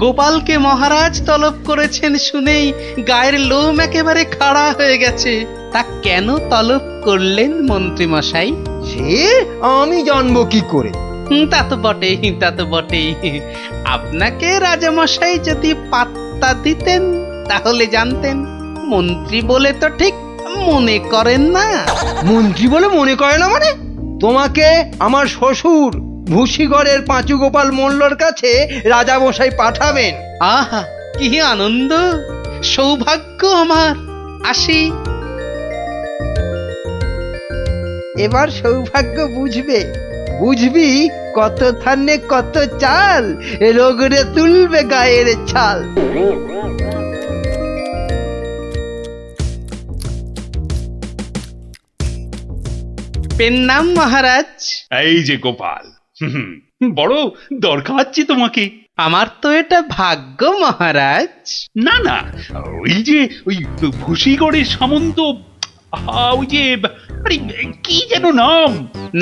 গোপালকে মহারাজ তলব করেছেন শুনেই গায়ের লোম একেবারে খাড়া হয়ে গেছে। তা কেন তলব করলেন মন্ত্রী মশাই? সে আমি জানবো কি করে? তা তো বটেই, তা তো বটেই। আপনাকে রাজামশাই যদি পাত্তা দিতেন তাহলে জানতেন। মন্ত্রী বলে তো ঠিক মনে করেন না। মন্ত্রী বলে মনে করে না মানে? তোমাকে আমার শ্বশুর ভূষিগড়ের পাঁচু গোপাল মোল্লর কাছে রাজামশাই পাঠাবেন। আহা, কি আনন্দ, সৌভাগ্য আমার। আসি। এবার সৌভাগ্য বুঝবে, বুঝবি কত ধানে কত চাল, রোগরে তুলবে গায়ের ছাল। পেন নাম মহারাজ। এই যে গোপাল, বড় দরকার তোমাকে। আমার তো এটা ভাগ্য মহারাজ। না না, ওই যে ওই ভূষিগড়ের সামন্ত, ওই যে আরে কি যেন নাম?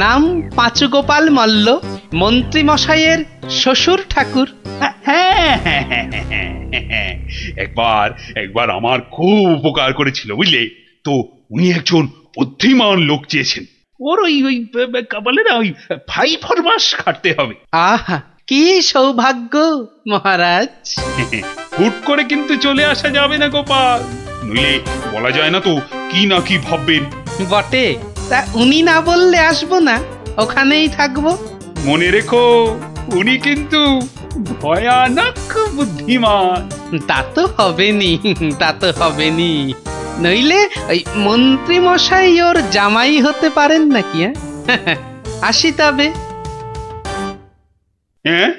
নাম পাঁচু গোপাল মল্ল, মন্ত্রী মশাইয়ের শ্বশুর ঠাকুর। হ্যাঁ, একবার একবার আমার খুব উপকার করেছিল বুঝলে তো। উনি একজন বুদ্ধিমান লোক চেয়েছেন। ওর ওই ওই বলে না, ওই 5 মাস খাটতে হবে। আহা, কি সৌভাগ্য মহারাজ। হুট করে কিন্তু চলে আসা যাবে না গোপাল, নইলে বলা যায় না তো কি না কি ভাববেন। বটে, তা উনি না বললে আসবো না, ওখানেই থাকবো। মনে রেখো, উনি কিন্তু ভয়ানক বুদ্ধিমান। তা তো হবেনি, তা তো হবেনি। নইলে ওই মন্ত্রী মশাই ওর জামাই হতে পারেন নাকি? আসি তবে। হ্যাঁ,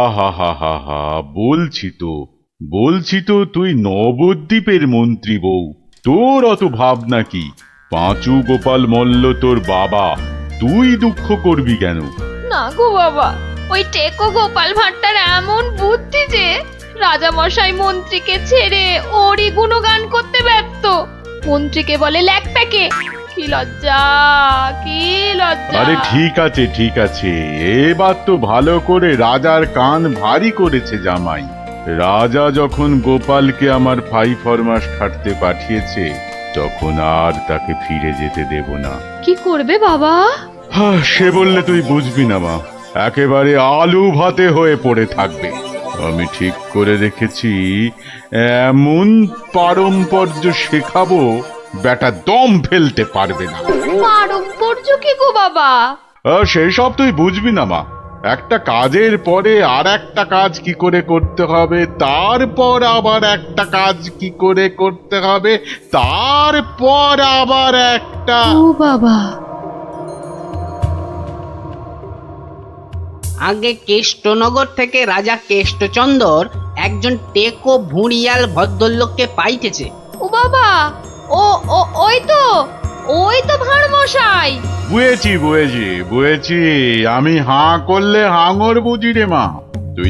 আহা হা হা হা, বলছি তো তুই নবদ্বীপের মন্ত্রী বউ, তোর অত ভাবনা কি? পাঁচু গোপাল মল্ল তোর বাবা, তুই দুঃখ করবি কেন? না গো বাবা, ওই টেকো গোপাল ভাঁড়টার এমন বুদ্ধি যে রাজামশাই মন্ত্রীকে ছেড়ে ওরই গুণগান করতে ব্যস্ত। মন্ত্রীকে বলে ল্যাকপ্যাকে। কি লজ্জা, কি লজ্জা। আরে ঠিক আছে, এবার তো ভালো করে রাজার কান ভারী করেছে জামাই। রাজা যখন গোপালকে আমার 5 মাস খাটতে পাঠিয়েছে, তখন আর তাকে ফিরে যেতে দেব না। কি করবে বাবা? সে বললে তুই বুঝবি না মা, একেবারে আলু ভাতে হয়ে পড়ে থাকবে। আমি ঠিক করে রেখেছি, এমন পারম্পর্য শেখাবো বেটা দম ফেলতে পারবে না। পারম্পর্য কি গো বাবা? সেই সব তুই বুঝবি না মা। একটা কাজের পরে আর একটা কাজ কি করে করতে হবে, তারপর আবার একটা কাজ কি করে করতে হবে, তারপর আবার একটা। ও বাবা, আগে কেষ্টনগর থেকে রাজা কেষ্টচন্দর একজন টেকো ভুঁড়িয়াল ভদ্রলোককে পাইতেছে। ও বাবা, ও ও ওই তো ভাঁড় মশাই। বুঝেছি, আমি হাঁ করলে হাঙর বুঝি রে মা। তুই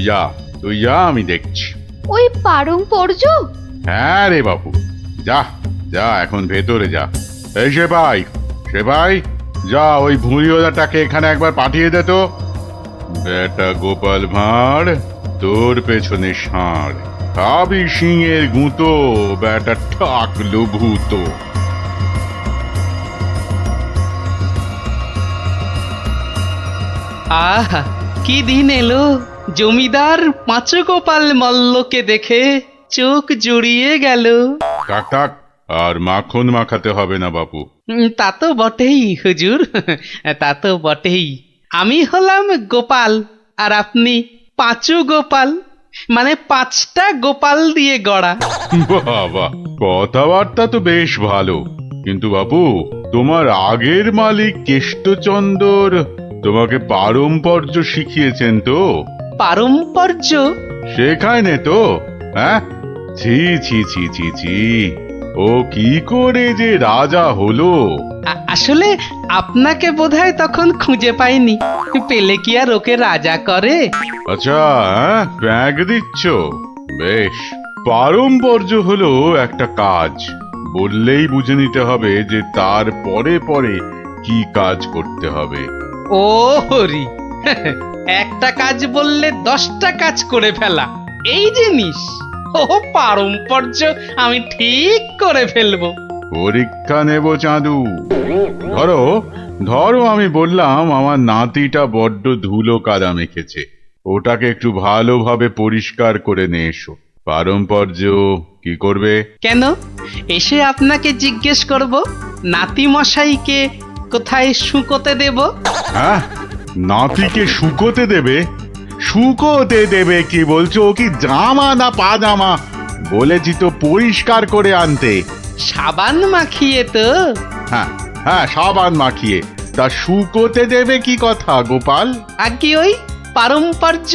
যা, আমি দেখছি। ওই পারম্পর্য? হ্যাঁ রে বাবু, যা এখন ভেতরে যা। এই সেপাই, যা ওই ভুঁড়িওয়ালাটাকে এখানে একবার পাঠিয়ে দে তো। বেটা গোপাল ভাঁড়, তোর পেছনে ষাঁড়, খাবি সিংয়ের গুঁতো, বেটা ঠাকলো ভূত। আহা, কি দিন এলো। জমিদার পাঁচু গোপাল মল্লকে দেখে চোখ জুড়িয়ে গেল। থাক, আর মাখন মাখাতে হবে না বাপু। তা তো বটেই হুজুর, তা তো বটেই। আমি হলাম গোপাল আর আপনি পাঁচু গোপাল, মানে 5টা গোপাল দিয়ে গড়া। বাবা, কথাবার্তা তো বেশ ভালো, কিন্তু বাপু তোমার আগের মালিক কেষ্টচন্দর তোমাকে পারম্পর্য শিখিয়েছেন তো? পারম্পর্য শেখায় নে তো? হ্যাঁ, ছি, ও কি করে যে রাজা হলো? আসলে আপনাকে বোধহয় তখন খুঁজে পাইনি, পেলে কি আর ওকে রাজা করে? আচ্ছা, ব্যাগ দিচ্ছ? বেশ। পারম্পর্য হলো একটা কাজ, বললেই বুঝে নিতে হবে যে তার পরে কি কাজ করতে হবে। ও হরি, একটা কাজ বললে 10টা কাজ করে ফেলা, এই জিনিস। ও পারম্পর্য আমি ঠিক করে ফেলবো। পরীক্ষা নেব চাঁদু। ধরো ধরো আমি বললাম আমার নাতিটা বড্ড ধুলো কাদা মেখেছে, ওটাকে একটু ভালোভাবে পরিষ্কার করে নিয়ে এসো। পারম্পর্য কি করবে? কেন এসে আপনাকে জিজ্ঞেস করব নাতি মশাইকে কোথায় শুকোতে দেব? হ্যাঁ, নাতিকে শুকোতে দেবে? শুকোতে দেবে কি বলছো? ও কি জামা না পাজামা? বলেছি তো পরিষ্কার করে আনতে। সাবান মাখিয়ে তো। হ্যাঁ হ্যাঁ, সাবান মাখিয়ে। তা শুকোতে দেবে কি কথা গোপাল? আগে ওই পারম্পর্য।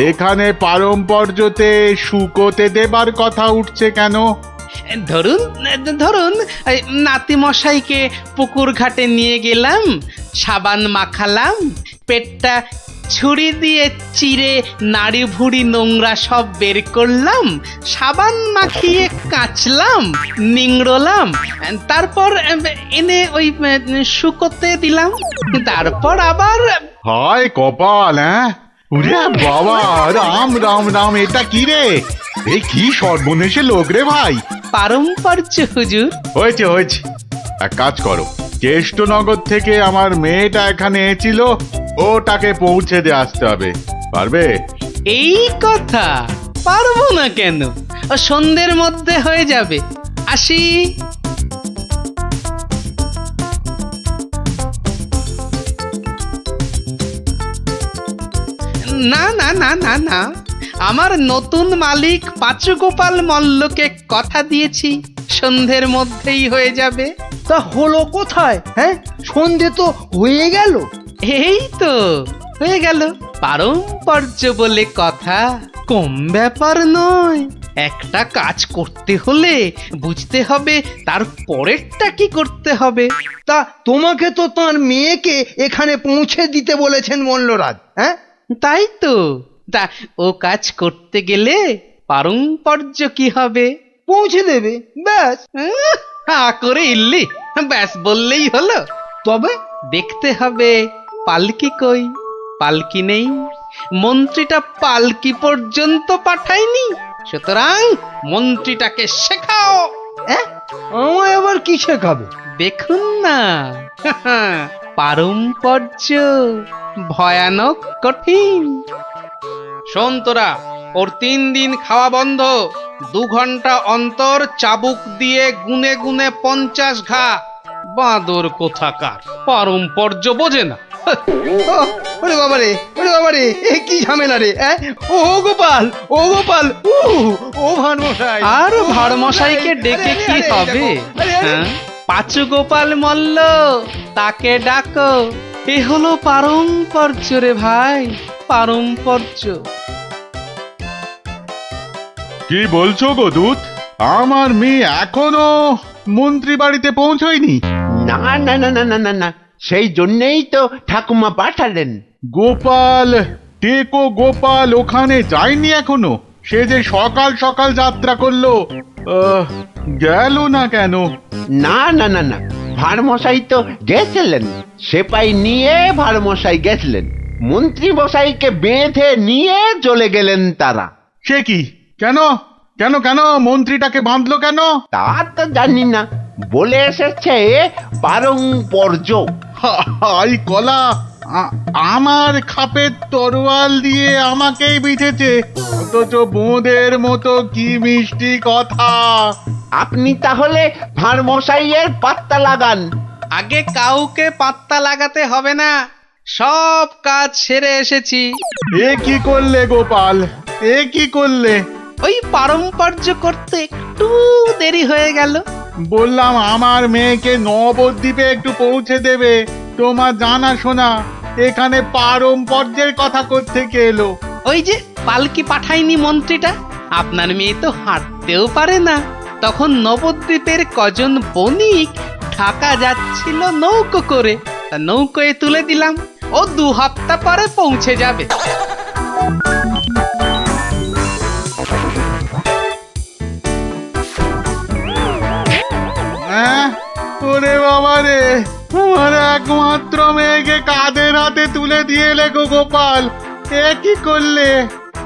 এখানে পারম্পর্যতে শুকোতে দেবার কথা উঠছে কেন? ধরুন ধরুন এই নাতি মশাইকে পুকুর ঘাটে নিয়ে গেলাম, সাবান মাখালাম, পেটটা ছুরি দিয়ে চিরে নাড়ি ভুড়ি নোংরা সব বের করলাম, সাবান মাখিয়ে কাচলাম, নিংড়লাম, তারপর এনে ওই শুকোতে দিলাম, তারপর আবার। হায় কপাল! হ্যাঁ, ওরে বাবা, রাম রাম রাম, এটা কি রে? এই কি সর্বনেশে লোক রে ভাই! পারম্পর্য হুজুর। হয়েছে হয়েছে, এক কাজ করো, কেষ্টনগর থেকে আমার মেয়েটা এখানে এসেছিল, ওটাকে পৌঁছে দিয়ে আসতে হবে। পারবে? এই কথা পারবো না কেন, সন্ধ্যের মধ্যে হয়ে যাবে। আসি। না না না না না, আমার নতুন মালিক পাঁচু গোপাল মল্লকে কথা দিয়েছি সন্ধ্যের মধ্যেই হয়ে যাবে। তা হলো কোথায়? হ্যাঁ, সন্ধে তো হয়ে গেল। এই তো হয়ে গেল। পারম্পর্য বলে কথা, কম ব্যাপার নয়। একটা কাজ করতে হলে বুঝতে হবে তার পরেরটা কি করতে হবে। তা তোমাকে তো তার মেয়েকে এখানে পৌঁছে দিতে বলেছেন মল্লরাজ। হ্যাঁ, তাই তো। তা ও কাজ করতে গেলে পারম্পর্য কি হবে? পৌঁছে দেবে, ব্যাস। হা করে ইল্লি, ব্যাস বললেই হলো। তবে দেখতে হবে পালকি কই। পালকি নেই, মন্ত্রীটা পালকি পর্যন্ত পাঠায়নি, সুতরাং মন্ত্রীটাকে শেখাও। আমায় আবার কি শেখাবে? দেখুন না, পারম্পর্য ভয়ানক কঠিন। শোন তোরা, ওর 3 দিন খাওয়া বন্ধ, 2 ঘন্টা অন্তর চাবুক দিয়ে গুনে গুনে 50 ঘা। বাঁদর কোথাকার, পারম্পর্য বোঝে না। ওরে বাবারে, ওরে বাবারে, এ কি ঝামেলা রে! ও গোপাল, ও গোপাল, ও ভানমশাই। আর ভাড়মশাইকে ডেকে কি হবে? হ্যাঁ, পাঁচু গোপাল মল্ল, তাকে ডাকো। এ হলো পারম্পর্য রে ভাই, পারম্পর্য। কি বলছো গো দূত? আমার মেয়ে এখনো মন্ত্রী বাড়িতে পৌঁছয়নি? না না না না না না না, সেই জন্যেই তো ঠাকুমা পাঠালেন। গোপাল, টেকো গোপাল ওখানে যায়নি এখনো? সে যে সকাল সকাল যাত্রা করলো, গেল না কেন? না না না না, ভাড়মশাই তো গেছিলেন, সেপাই নিয়ে ভাড়মশাই গেছিলেন, মন্ত্রী মশাইকে বেঁধে নিয়ে চলে গেলেন তারা। সে কি? কেন কেন কেন মন্ত্রীটাকে বাঁধলো কেন? তা তো জানি না, বলে এসেছে পারম্পর্য। হাই কলা, আমার খাপের তরোয়াল দিয়ে আমাকেই বিঁধেছে, অথচ বোঁদের মতো কি মিষ্টি কথা। আপনি তাহলে ভাড়মশাইয়ের পাত্তা লাগান। আগে কাউকে পাত্তা লাগাতে হবে না, সব কাজ সেরে এসেছি। এ কি করলে গোপাল, এ কি করলে? ওই পারম্পর্য করতে একটু দেরি হয়ে গেল। বললাম আমার মেয়েকে নবদ্বীপে একটু পৌঁছে দেবে, তোমার জানা শোনা এখানে পারম্পর্যের কথা কোত্থেকে এলো? ওই যে পালকি পাঠায়নি মন্ত্রীটা, আপনার মেয়ে তো হাঁটতেও পারে না। তখন নবদ্বীপের কজন বণিক ঢাকা যাচ্ছিল নৌকো করে, নৌকোয় তুলে দিলাম, ও 2 হপ্তাহ পরে পৌঁছে যাবে। ওরে বাবা রে, আমার একমাত্র মেয়েকে কাঁধের হাতে তুলে দিয়ে এলে গো গোপাল, এ কি করলে?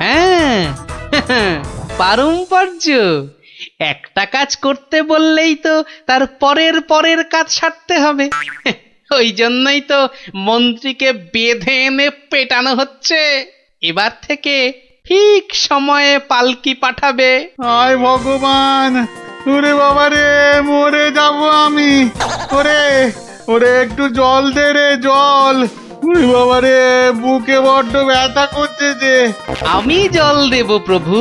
হ্যাঁ, পারম্পর্য একটা কাজ করতে বললেই তো তার পরের পরের কাজ সারতে হবে। ওই জন্যই তো মন্ত্রীকে বেঁধে এনে পেটানো হচ্ছে। এবার থেকে ঠিক সময়ে পালকি পাঠাবে। হায় ভগবান, ওরে বাবা রে, মরে যাব আমি। ওরে ওরে একটু জল দে রে, জল। ওরে বাবা রে, বুকে বড্ড ব্যথা করছে যে। আমি জল দেব প্রভু।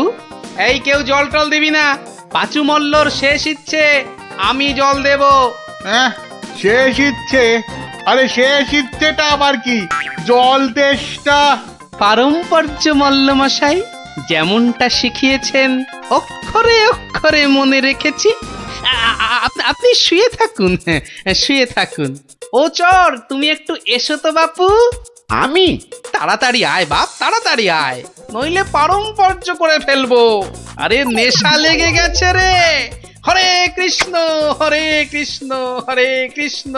এই কেউ জল টল দিবি না, পাঁচু মল্লর শেষ ইচ্ছে, আমি জল দেব। হ্যাঁ, শেষ ইচ্ছে? আরে শেষ ইচ্ছেটা আবার কি? জল তেষ্টা। পারম্পর্য মল্লমশাই, যেমনটা শিখিয়েছেন অক্ষরে অক্ষরে মনে রেখেছি। আপনি শুয়ে থাকুন, শুয়ে থাকুন। ও চর, তুমি একটু এসো তো বাপু। আমি? তাড়াতাড়ি আয় বাপ, তাড়াতাড়ি আয়, নইলে পারম্পর্য করে ফেলবো। আরে নেশা লেগে গেছে রে। হরে কৃষ্ণ হরে কৃষ্ণ হরে কৃষ্ণ।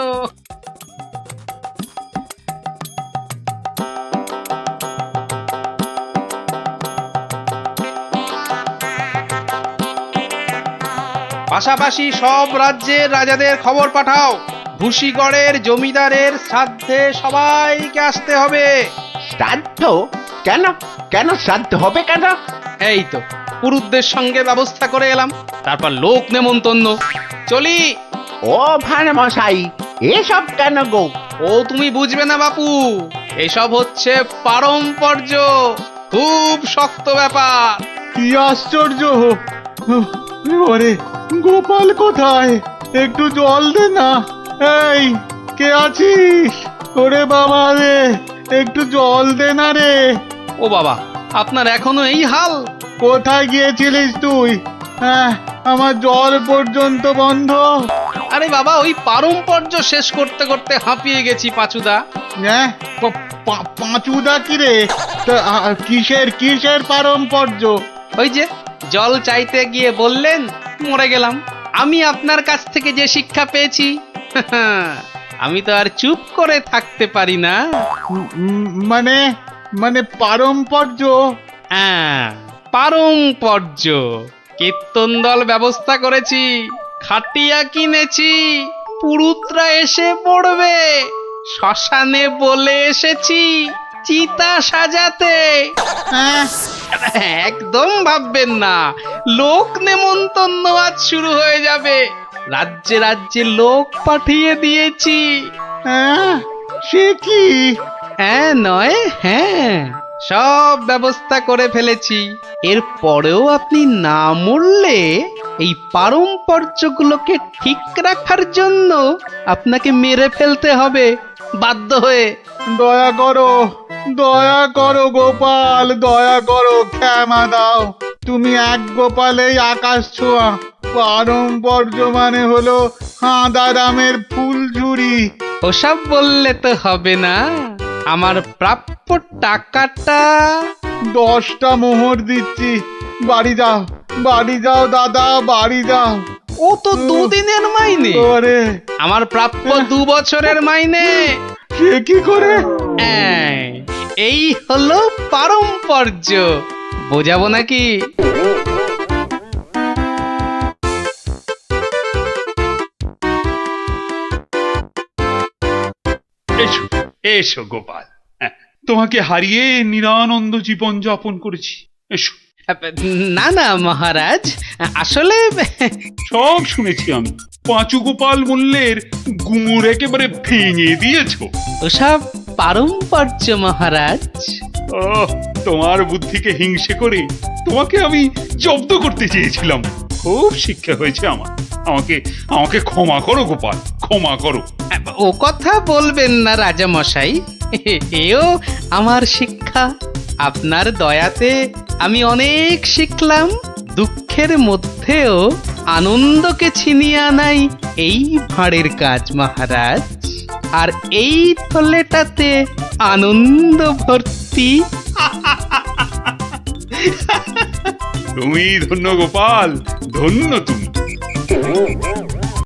পাশাপাশি সব রাজ্যের রাজাদের খবর পাঠাও, ভুসিগড়ের জমিদারের শ্রাদ্ধে সবাইকে আসতে হবে। শ্রাদ্ধ? কেন? কেন শ্রাদ্ধ হবে কেন? এই তো পুরুতদের সঙ্গে ব্যবস্থা করে এলাম, তারপর লোক নেমন্তন্ন। চলি। ও ভাঁড় মশাই, এসব কেন গো? ও তুমি বুঝবে না বাপু, এসব হচ্ছে পারম্পর্য, খুব শক্ত ব্যাপার। কি আশ্চর্য! ওরে গোপাল কোথায়? একটু জল দে না। এই, কে আছিস? ওরে বাবা রে, একটু জল দে না রে। ও বাবা, আপনার এখনো এই হাল? কোথায় গিয়েছিলিস তুই? হ্যাঁ, আমার জল পর্যন্ত বন্ধ। আরে বাবা, ওই পারম্পর্য শেষ করতে করতে হাঁপিয়ে গেছি পাঁচুদা। হ্যাঁ, পাঁচুদা কি রে? কিসের কিসের পারম্পর্য? ওই যে জল চাইতে গিয়ে বললেন, মরে গেলাম। আমি আপনার কাছ থেকে যে শিক্ষা পেয়েছি, আমি তো আর চুপ করে থাকতে পারি না। মানে মানে পারম্পর্য? হ্যাঁ, পারম্পর্য। কীর্তন দল ব্যবস্থা করেছি, খাটিয়া কিনেছি, পুরুতরা এসে পড়বে। শ্মশানে বলে এসেছি চিতা সাজাতে। একদম ভাববেন না, লোক নেমন্তন্ন আজ শুরু হয়ে যাবে। রাজ্যে রাজ্যে লোক পাঠিয়ে দিয়েছি। সে কি? হ্যাঁ নয় হ্যাঁ, সব ব্যবস্থা করে ফেলেছি। এর পরেও আপনি না মরলে এই পারম্পর্যগুলোকে ঠিক রাখার জন্য আপনাকে মেরে ফেলতে হবে বাধ্য হয়ে। দয়া করো, দয়া করো গোপাল, দয়া করো, ক্ষমা দাও। তুমি এক গোপালেই আকাশ ছোঁয়া। পারম্পর্য মানে হলো হাঁদারামের ফুলঝুরি। ওসব বললে তো হবে না, আমার প্রাপ্য টাকাটা। 10টা মোহর দিচ্ছি, বাড়ি যাও, বাড়ি যাও দাদা, বাড়ি যাও। ও তো 2 দিনের মাইনে। ওরে, আমার প্রাপ্য 2 বছরের মাইনে। সে কি করে? এই হলো পারম্পর্য, বোঝাবো নাকি? এসো এসো গোপাল, তোমাকে হারিয়ে নিরানন্দ জীবন যাপন করেছি। এসো। না না মহারাজ, আসলে সব শুনেছি আমি। পাঁচু গোপাল মূল্যের গুড় একেবারে ভেঙে দিয়েছো। ওসব পারম্পর্য মহারাজ। ও, তোমার বুদ্ধিকে হিংসে করে তোমাকে আমি জব্দ করতে চেয়েছিলাম। খুব শিক্ষা হয়েছে আমার। আমাকে আমাকে ক্ষমা করো গোপাল, ক্ষমা করো। ও কথা বলবেন না রাজা মশাই, এও আমার শিক্ষা। আপনার দয়াতে আমি অনেক শিখলাম। দুঃখের মধ্যেও আনন্দকে ছিনিয়ে আনাই এই ভাঁড়ের কাজ মহারাজ। আর এই থলেটাতে আনন্দ ভর্তি। তুমি ধন্য গোপাল, ধন্য তুমি।